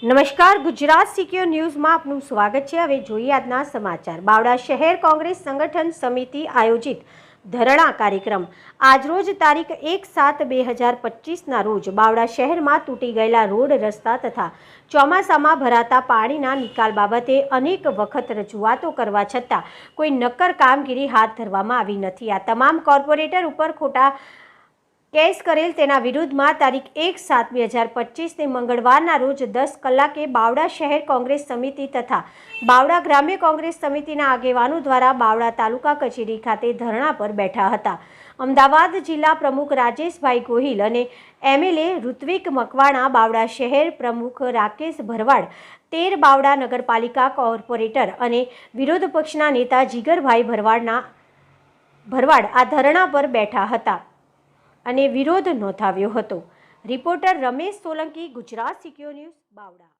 નમસ્કાર, ગુજરાત સિક્યોર ન્યૂઝમાં આપનું સ્વાગત છે। હવે જોઈએ આજના સમાચાર। બાવડા શહેર કોંગ્રેસ સંગઠન સમિતિ આયોજિત ધરણા કાર્યક્રમ આજરોજ તારીખ 1/7/2025ના રોજ બાવડા શહેરમાં તૂટી ગયેલા રોડ રસ્તા તથા ચોમાસામાં ભરાતા પાણીના નિકાલ બાબતે અનેક વખત રજૂઆતો કરવા છતાં કોઈ નક્કર કામગીરી હાથ ધરવામાં આવી નથી। આ તમામ કોર્પોરેટર ઉપર ખોટા કેસ કરેલ તેના વિરુદ્ધમાં તારીખ 1/7/2025 મંગળવારના રોજ 10 કલાકે બાવડા શહેર કોંગ્રેસ સમિતિ તથા બાવડા ગ્રામ્ય કોંગ્રેસ સમિતિના આગેવાનો દ્વારા બાવડા તાલુકા કચેરી ખાતે ધરણા પર બેઠા હતા। અમદાવાદ જિલ્લા પ્રમુખ રાજેશભાઈ ગોહિલ અને એમએલએ ઋત્વિક મકવાણા, બાવડા શહેર પ્રમુખ રાકેશ ભરવાડ, 13 બાવડા નગરપાલિકા કોર્પોરેટર અને વિરોધ પક્ષના નેતા જીગરભાઈ ભરવાડ આ ધરણા પર બેઠા હતા અને વિરોધ નોંધાવ્યો હતો। Reporter Ramesh Solanki, Gujarat secure news, બાવડા।